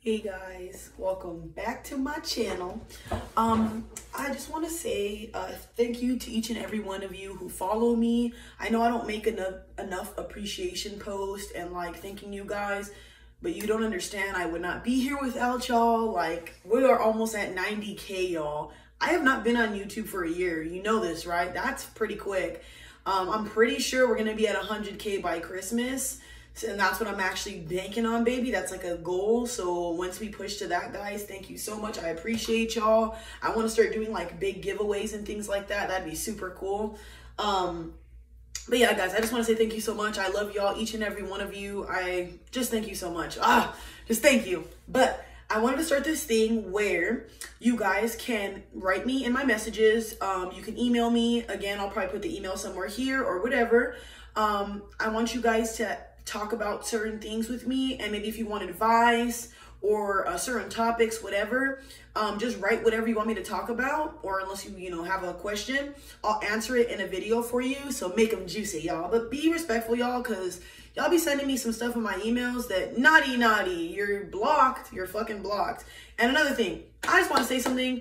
Hey guys, welcome back to my channel. I just want to say thank you to each and every one of you who follow me. I know I don't make enough appreciation posts and like thanking you guys, but you don't understand. I would not be here without y'all. Like, we are almost at 90K, y'all. I have not been on YouTube for a year. You know this, right? That's pretty quick. I'm pretty sure we're gonna be at 100K by Christmas. And that's what I'm actually banking on, baby. That's like a goal. So once we push to that, guys, thank you so much. I appreciate y'all. I want to start doing like big giveaways and things like that. That'd be super cool. But yeah, guys, I just want to say thank you so much. I love y'all, each and every one of you. I just thank you so much. Just thank you. But I wanted to start this thing where you guys can write me in my messages. You can email me. Again, I'll probably put the email somewhere here or whatever. I want you guys to talk about certain things with me, and maybe if you want advice or certain topics, whatever, just write whatever you want me to talk about, or unless you have a question, I'll answer it in a video for you. So make them juicy, y'all, but be respectful, y'all, because y'all be sending me some stuff in my emails that naughty, you're blocked, you're fucking blocked. And another thing, I just want to say something,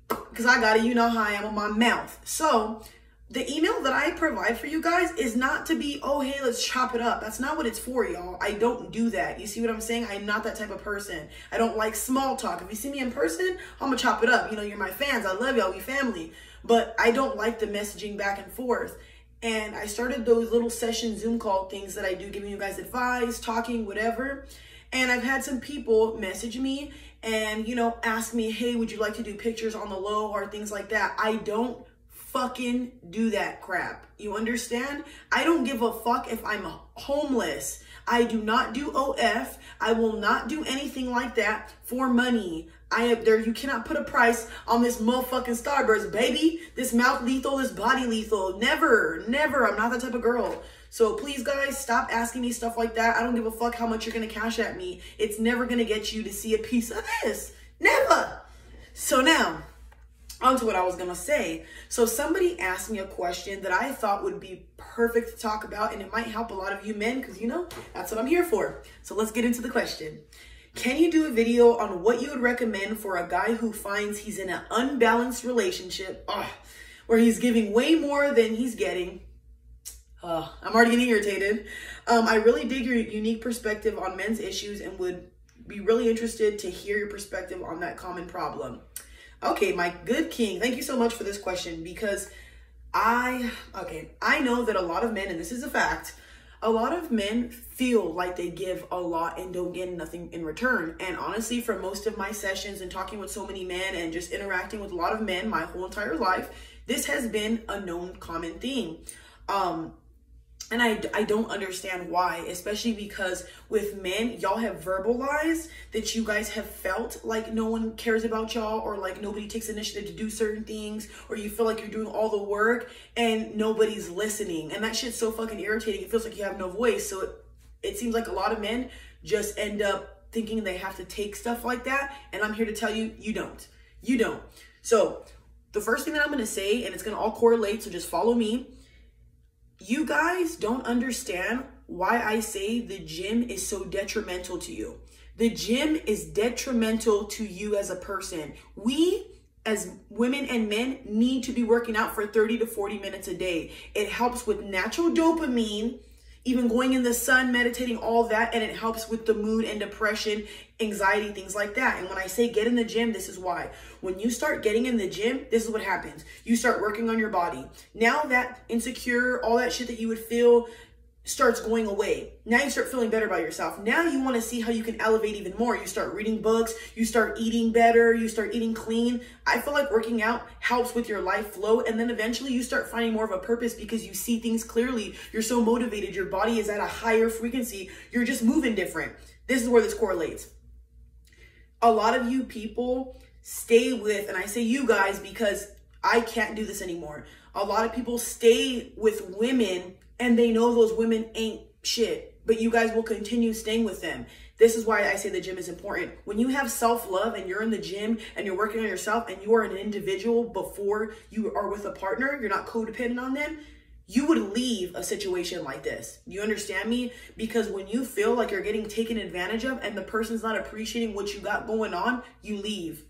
because I got it, you know how I am on my mouth. So the email that I provide for you guys is not to be, oh, hey, let's chop it up. That's not what it's for, y'all. I don't do that. You see what I'm saying? I'm not that type of person. I don't like small talk. If you see me in person, I'm going to chop it up. You're my fans. I love y'all. We family. But I don't like the messaging back and forth. And I started those little session Zoom call things that I do, giving you guys advice, talking, whatever. And I've had some people message me and, ask me, hey, would you like to do pictures on the low or things like that? I don't fucking do that crap. You understand? I don't give a fuck if I'm homeless. I do not do OF. I will not do anything like that for money. You cannot put a price on this motherfucking Starburst, baby. This mouth lethal, this body lethal. Never. I'm not that type of girl. So please, guys, stop asking me stuff like that. I don't give a fuck how much you're gonna cash at me. It's never gonna get you to see a piece of this. Never. So now, on to what I was gonna say. So somebody asked me a question that I thought would be perfect to talk about, and it might help a lot of you men, because that's what I'm here for. So let's get into the question. Can you do a video on what you would recommend for a guy who finds he's in an unbalanced relationship, where he's giving way more than he's getting? I'm already getting irritated. I really dig your unique perspective on men's issues and would be really interested to hear your perspective on that common problem. Okay, my good king, thank you so much for this question, because I know that a lot of men, and this is a fact, a lot of men feel like they give a lot and don't get nothing in return. And honestly, for most of my sessions and talking with so many men and just interacting with a lot of men my whole entire life, this has been a known common theme. And I don't understand why, especially because with men, y'all have verbalized that you guys have felt like no one cares about y'all, or like nobody takes initiative to do certain things, or you feel like you're doing all the work and nobody's listening. And that shit's so fucking irritating. It feels like you have no voice. So it seems like a lot of men just end up thinking they have to take stuff like that. And I'm here to tell you, you don't. You don't. So the first thing that I'm going to say, and it's going to all correlate, so just follow me. You guys don't understand why I say the gym is so detrimental to you. The gym is detrimental to you as a person. We, as women and men, need to be working out for 30 to 40 minutes a day. It helps with natural dopamine, even going in the sun, meditating, all that, and it helps with the mood and depression, anxiety, things like that. And when I say get in the gym, this is why. When you start getting in the gym, this is what happens. You start working on your body. Now that insecure, all that shit that you would feel starts going away. Now you start feeling better about yourself. Now you want to see how you can elevate even more. You start reading books, you start eating better, you start eating clean. I feel like working out helps with your life flow, and then eventually you start finding more of a purpose because you see things clearly. You're so motivated, your body is at a higher frequency, you're just moving different. This is where this correlates. A lot of you people stay with, and I say you guys because I can't do this anymore. A lot of people stay with women and they know those women ain't shit, but you guys will continue staying with them. This is why I say the gym is important. When you have self-love and you're in the gym and you're working on yourself and you are an individual before you are with a partner, you're not codependent on them, you would leave a situation like this. You understand me? Because when you feel like you're getting taken advantage of and the person's not appreciating what you got going on, you leave.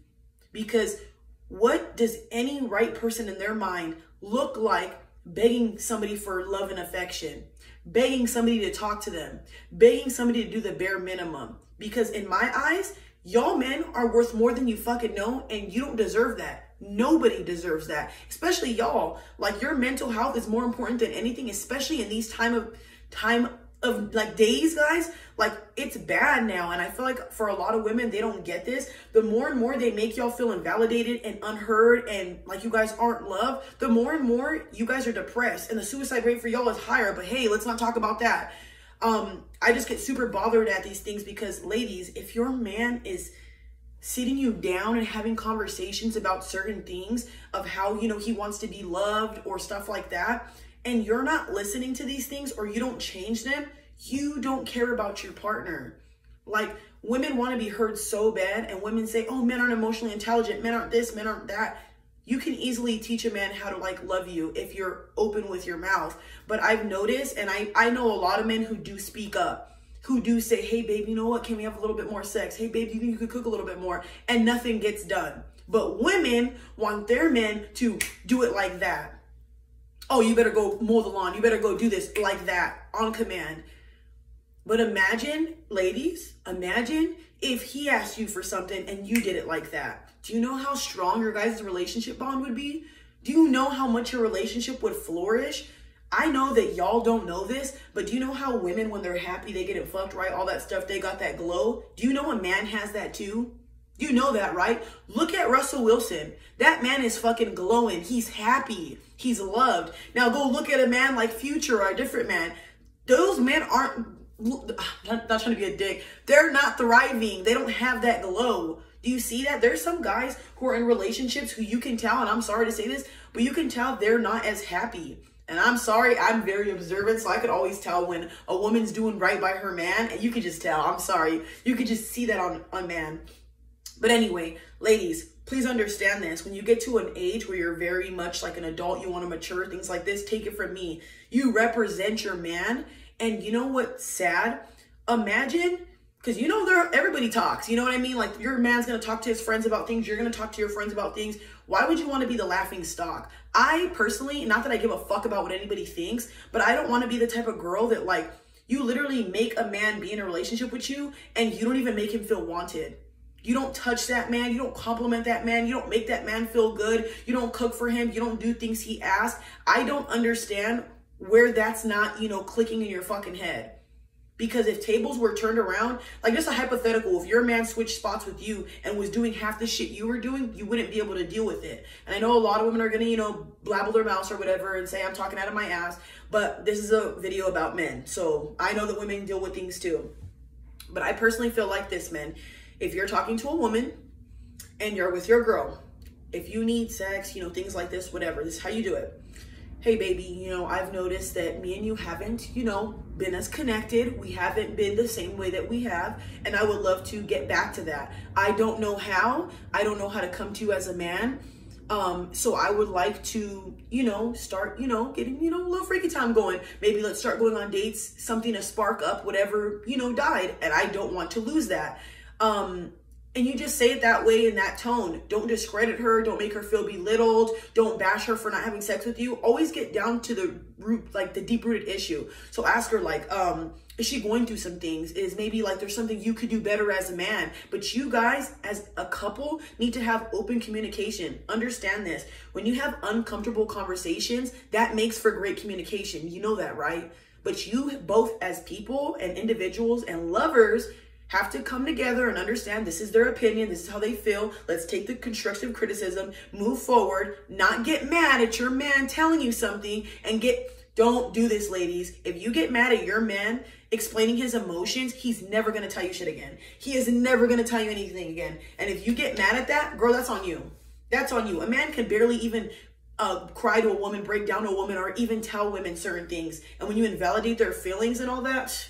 Because what does any right person in their mind look like begging somebody for love and affection, begging somebody to talk to them, begging somebody to do the bare minimum? Because in my eyes, y'all men are worth more than you fucking know, and you don't deserve that. Nobody deserves that, especially y'all. Like, your mental health is more important than anything, especially in these time of like days, guys. Like, it's bad now, and I feel like for a lot of women, they don't get this. The more and more they make y'all feel invalidated and unheard and like you guys aren't loved, the more and more you guys are depressed, and the suicide rate for y'all is higher. But hey, let's not talk about that. I just get super bothered at these things because, ladies, if your man is sitting you down and having conversations about certain things of how, you know, he wants to be loved or stuff like that, and you're not listening to these things or you don't change them, you don't care about your partner. Like, women want to be heard so bad, and women say, oh, men aren't emotionally intelligent, men aren't this, men aren't that. You can easily teach a man how to like love you if you're open with your mouth. But I've noticed, and I know a lot of men who do speak up, who do say, hey, babe, you know what? Can we have a little bit more sex? Hey, babe, you think you could cook a little bit more? And nothing gets done. But women want their men to do it like that. Oh, you better go mow the lawn. You better go do this like that on command. But imagine, ladies, imagine if he asked you for something and you did it like that. Do you know how strong your guys' relationship bond would be? Do you know how much your relationship would flourish? I know that y'all don't know this, but do you know how women, when they're happy, they get it fucked, right? All that stuff, they got that glow. Do you know a man has that too? You know that, right? Look at Russell Wilson. That man is fucking glowing. He's happy. He's loved. Now go look at a man like Future or a different man. Those men aren't, not trying to be a dick, they're not thriving. They don't have that glow. Do you see that? There's some guys who are in relationships who you can tell, and I'm sorry to say this, but you can tell they're not as happy. And I'm sorry, I'm very observant, so I could always tell when a woman's doing right by her man, and you can just tell. I'm sorry. You could just see that on man. But anyway, ladies, please understand this. When you get to an age where you're very much like an adult, you want to mature, things like this, take it from me. You represent your man, and you know what's sad? Imagine, because you know everybody talks, you know what I mean? Like, your man's going to talk to his friends about things, you're going to talk to your friends about things. Why would you want to be the laughing stock? I personally, not that I give a fuck about what anybody thinks, but I don't want to be the type of girl that, like, you literally make a man be in a relationship with you and you don't even make him feel wanted. You don't touch that man. You don't compliment that man. You don't make that man feel good. You don't cook for him. You don't do things he asks. I don't understand where that's not, you know, clicking in your fucking head. Because if tables were turned around, like, just a hypothetical, if your man switched spots with you and was doing half the shit you were doing, you wouldn't be able to deal with it. And I know a lot of women are going to, you know, blabble their mouths or whatever and say I'm talking out of my ass, but this is a video about men. So I know that women deal with things too. But I personally feel like this, men. If you're talking to a woman and you're with your girl, if you need sex, you know, things like this, whatever, this is how you do it. Hey, baby, you know, I've noticed that me and you haven't, you know, been as connected. We haven't been the same way that we have. And I would love to get back to that. I don't know how. I don't know how to come to you as a man. So I would like to, you know, start, you know, getting, you know, a little freaky time going. Maybe let's start going on dates, something to spark up whatever, you know, died. And I don't want to lose that. And you just say it that way, in that tone. Don't discredit her. Don't make her feel belittled. Don't bash her for not having sex with you. Always get down to the root, like the deep-rooted issue. So ask her, like, is she going through some things? Is maybe like there's something you could do better as a man? But you guys, as a couple, need to have open communication. Understand this. When you have uncomfortable conversations, that makes for great communication. You know that, right? But you both, as people and individuals and lovers, have to come together and understand this is their opinion, this is how they feel. Let's take the constructive criticism, move forward, not get mad at your man telling you something, and don't do this, ladies. If you get mad at your man explaining his emotions, he's never gonna tell you shit again. He is never gonna tell you anything again. And if you get mad at that, girl, that's on you. That's on you. A man can barely even cry to a woman, break down to a woman, or even tell women certain things. And when you invalidate their feelings and all that,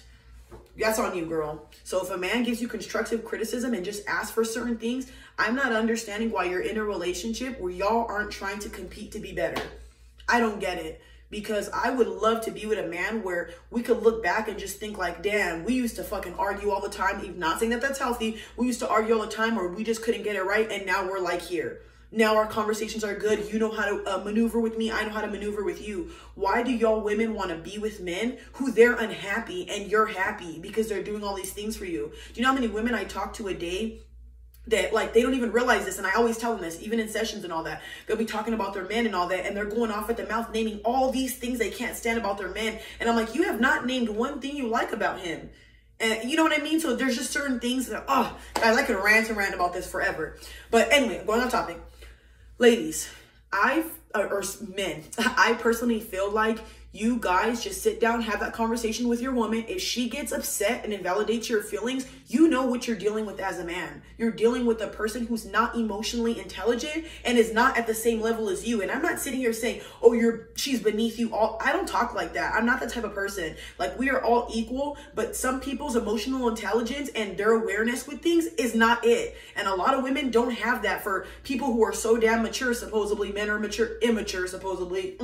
that's on you, girl. So if a man gives you constructive criticism and just asks for certain things, I'm not understanding why you're in a relationship where y'all aren't trying to compete to be better. I don't get it. because I would love to be with a man where we could look back and just think like, damn, we used to fucking argue all the time. Even not saying that that's healthy. We used to argue all the time, or we just couldn't get it right. And now we're like here. Now our conversations are good. You know how to maneuver with me. I know how to maneuver with you. Why do y'all women want to be with men who they're unhappy and you're happy because they're doing all these things for you? Do you know how many women I talk to a day that like they don't even realize this? And I always tell them this, even in sessions and all that. They'll be talking about their men and all that, and they're going off at the mouth naming all these things they can't stand about their men. And I'm like, you have not named one thing you like about him. And you know what I mean? So there's just certain things that, oh, guys, I could rant and rant about this forever. But anyway, going on topic. Ladies, or men, I personally feel like you guys just sit down, have that conversation with your woman. If she gets upset and invalidates your feelings, you know what you're dealing with as a man. You're dealing with a person who's not emotionally intelligent and is not at the same level as you. And I'm not sitting here saying, oh, she's beneath you all. I don't talk like that. I'm not that type of person. Like, we are all equal, but some people's emotional intelligence and their awareness with things is not it. And a lot of women don't have that. For people who are so damn mature, supposedly, men are mature, immature, supposedly.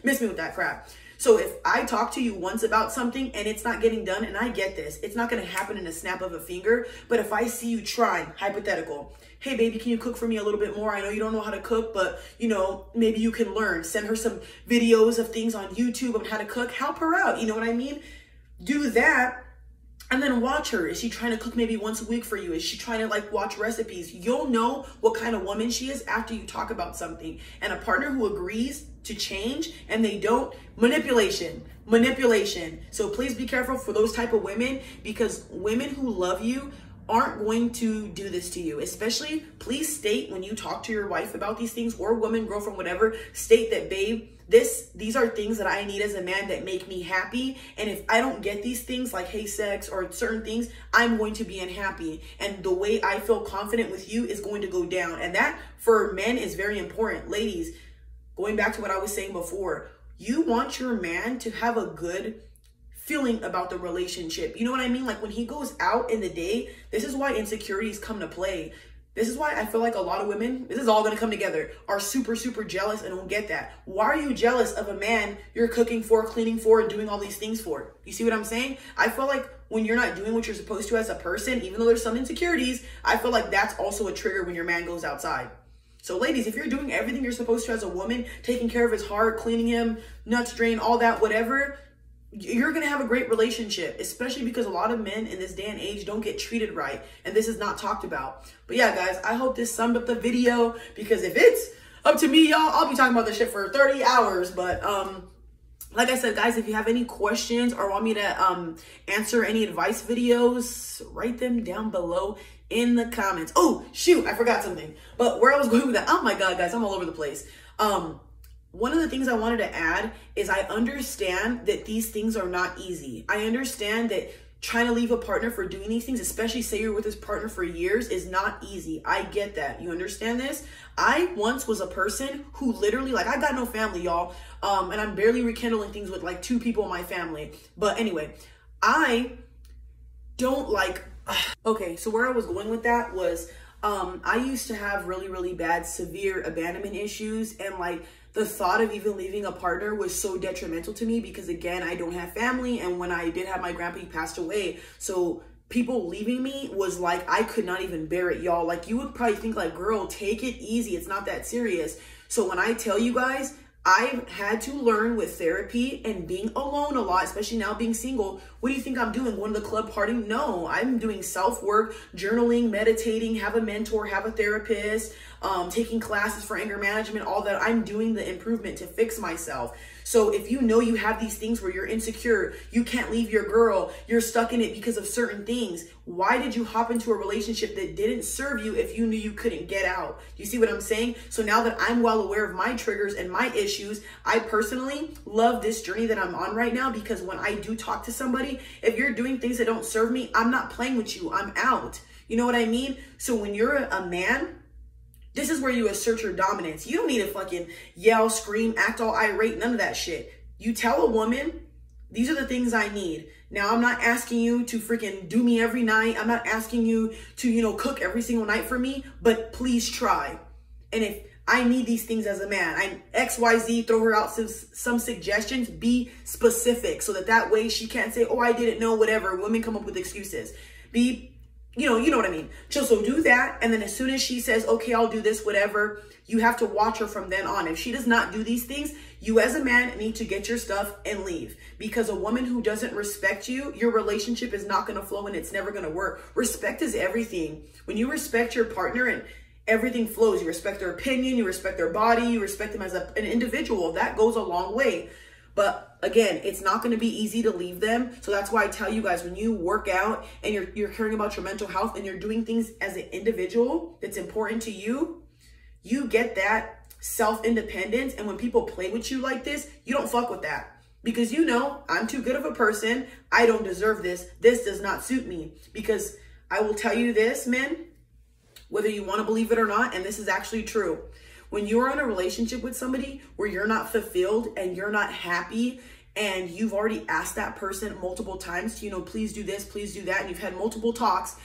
Miss me with that crap. So if I talk to you once about something and it's not getting done, and I get this, it's not going to happen in a snap of a finger. But if I see you trying, hypothetical, hey baby, can you cook for me a little bit more? I know you don't know how to cook, but you know, maybe you can learn. Send her some videos of things on YouTube on how to cook. Help her out. You know what I mean? Do that. And then watch her. Is she trying to cook maybe once a week for you? Is she trying to like watch recipes? You'll know what kind of woman she is after you talk about something. And a partner who agrees to change and they don't, manipulation. So please be careful for those type of women, because women who love you aren't going to do this to you. Especially, please state when you talk to your wife about these things, or woman, girlfriend, whatever, state that, babe, these are things that I need as a man that make me happy. And if I don't get these things, like hey, sex or certain things, I'm going to be unhappy. And the way I feel confident with you is going to go down. And that for men is very important. Ladies, going back to what I was saying before, you want your man to have a good feeling about the relationship. You know what I mean? Like when he goes out in the day, this is why insecurities come to play. This is why I feel like a lot of women, this is all going to come together, are super, super jealous and don't get that. Why are you jealous of a man you're cooking for, cleaning for, and doing all these things for? You see what I'm saying? I feel like when you're not doing what you're supposed to as a person, even though there's some insecurities, I feel like that's also a trigger when your man goes outside. So ladies, if you're doing everything you're supposed to as a woman, taking care of his heart, cleaning him, nuts drain, all that, whatever, you're going to have a great relationship, especially because a lot of men in this day and age don't get treated right. And this is not talked about. But yeah, guys, I hope this summed up the video, because if it's up to me, y'all, I'll be talking about this shit for 30 hours. But like I said, guys, if you have any questions or want me to answer any advice videos, write them down below in the comments. Oh, shoot, I forgot something. But where I was going with that, oh my God, guys, I'm all over the place. One of the things I wanted to add is I understand that these things are not easy. I understand that trying to leave a partner for doing these things, especially say you're with this partner for years, is not easy. I get that. You understand this? I once was a person who literally, like, I got no family, y'all. And I'm barely rekindling things with like 2 people in my family. But anyway, I don't like, okay, so where I was going with that was, I used to have really, really bad, severe abandonment issues. And like, the thought of even leaving a partner was so detrimental to me because, again, I don't have family. And when I did have my grandpa, he passed away. So people leaving me was like, I could not even bear it, y'all. Like, you would probably think like, girl, take it easy. It's not that serious. So when I tell you guys, I've had to learn with therapy and being alone a lot, especially now being single. What do you think I'm doing? Going to the club partying? No, I'm doing self-work, journaling, meditating, have a mentor, have a therapist, taking classes for anger management, all that. I'm doing the improvement to fix myself. So if you know you have these things where you're insecure, you can't leave your girl, you're stuck in it because of certain things, why did you hop into a relationship that didn't serve you if you knew you couldn't get out? You see what I'm saying? So now that I'm well aware of my triggers and my issues, I personally love this journey that I'm on right now, because when I do talk to somebody, if you're doing things that don't serve me, I'm not playing with you. I'm out. You know what I mean? So when you're a man, this is where you assert your dominance. You don't need to fucking yell, scream, act all irate, none of that shit. You tell a woman, these are the things I need. Now, I'm not asking you to freaking do me every night. I'm not asking you to, cook every single night for me, but please try. And if I need these things as a man. I XYZ, throw her out some suggestions, be specific so that way she can't say, oh, I didn't know, whatever. Women come up with excuses. Be, you know what I mean? So do that. And then as soon as she says, okay, I'll do this, whatever, you have to watch her from then on. If she does not do these things, you as a man need to get your stuff and leave. Because a woman who doesn't respect you, your relationship is not going to flow and it's never going to work. Respect is everything. When you respect your partner and everything flows, you respect their opinion, you respect their body, you respect them as an individual, that goes a long way. But again, it's not going to be easy to leave them. So that's why I tell you guys, when you work out and you're caring about your mental health and you're doing things as an individual that's important to you, you get that self-independence. And when people play with you like this, you don't fuck with that. Because you know, I'm too good of a person. I don't deserve this. This does not suit me. Because I will tell you this, men, whether you want to believe it or not, and this is actually true. When you're in a relationship with somebody where you're not fulfilled and you're not happy, and you've already asked that person multiple times to, please do this, please do that, and you've had multiple talks,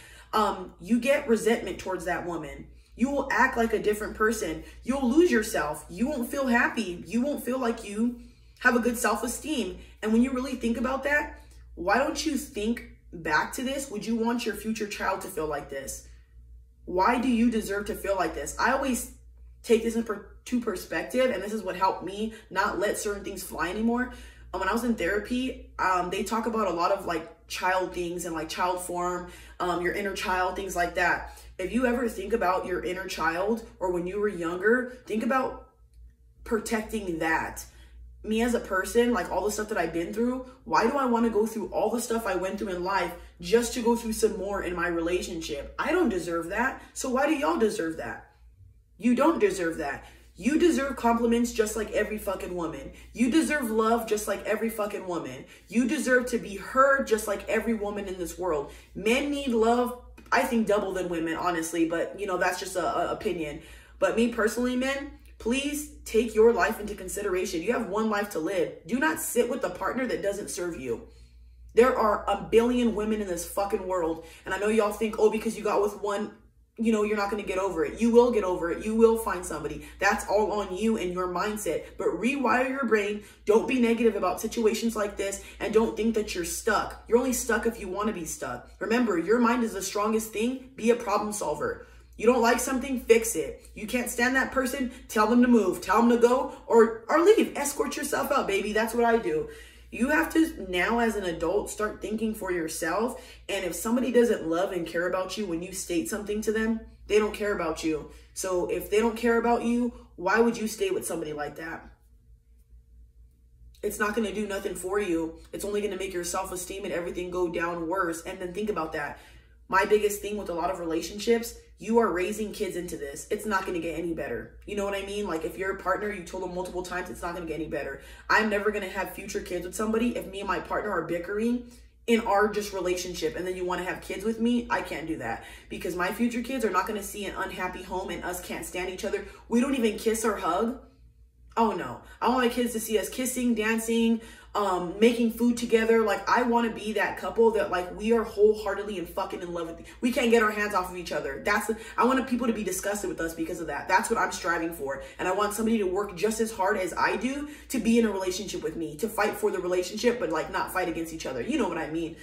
you get resentment towards that woman. You will act like a different person. You'll lose yourself. You won't feel happy. You won't feel like you have a good self-esteem. And when you really think about that, why don't you think back to this? Would you want your future child to feel like this? Why do you deserve to feel like this? I always take this into perspective, and this is what helped me not let certain things fly anymore. When I was in therapy, they talk about a lot of like child things and like child form, your inner child, things like that. If you ever think about your inner child or when you were younger, think about protecting that. Me as a person, like all the stuff that I've been through, why do I want to go through all the stuff I went through in life just to go through some more in my relationship? I don't deserve that. So why do y'all deserve that? You don't deserve that. You deserve compliments just like every fucking woman. You deserve love just like every fucking woman. You deserve to be heard just like every woman in this world. Men need love, I think, double than women, honestly, but that's just a opinion. But me personally, men, please take your life into consideration. You have one life to live. Do not sit with a partner that doesn't serve you. There are a billion women in this fucking world. And I know y'all think, oh, because you got with one, you're not going to get over it. You will get over it. You will find somebody. That's all on you and your mindset. But rewire your brain. Don't be negative about situations like this. And don't think that you're stuck. You're only stuck if you want to be stuck. Remember, your mind is the strongest thing. Be a problem solver. You don't like something, fix it. You can't stand that person, tell them to move. Tell them to go or leave. Escort yourself out, baby. That's what I do. You have to now as an adult start thinking for yourself. And if somebody doesn't love and care about you when you state something to them, they don't care about you. So if they don't care about you, why would you stay with somebody like that? It's not going to do nothing for you. It's only going to make your self-esteem and everything go down worse. And then think about that. My biggest thing with a lot of relationships, you are raising kids into this. It's not going to get any better. You know what I mean? Like if you're a partner, you told them multiple times, it's not going to get any better. I'm never going to have future kids with somebody if me and my partner are bickering in our just relationship and then you want to have kids with me. I can't do that because my future kids are not going to see an unhappy home and us can't stand each other. We don't even kiss or hug. Oh no, I want my kids to see us kissing, dancing, making food together. Like I want to be that couple that like we are wholeheartedly and fucking in love with. We can't get our hands off of each other. I want people to be disgusted with us because of that. That's what I'm striving for. And I want somebody to work just as hard as I do to be in a relationship with me, to fight for the relationship, but like not fight against each other. You know what I mean?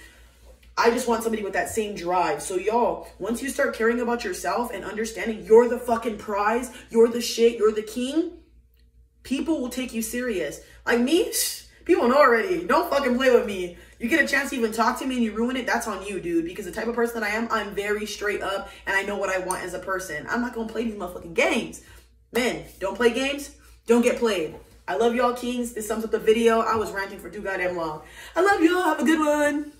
I just want somebody with that same drive. So y'all, once you start caring about yourself and understanding you're the fucking prize, you're the shit, you're the king, people will take you serious. Like me, people know already. Don't fucking play with me. You get a chance to even talk to me and you ruin it, that's on you, dude. Because the type of person that I am, I'm very straight up and I know what I want as a person. I'm not going to play these motherfucking games. Men, don't play games. Don't get played. I love y'all, kings. This sums up the video. I was ranting for too goddamn long. I love y'all. Have a good one.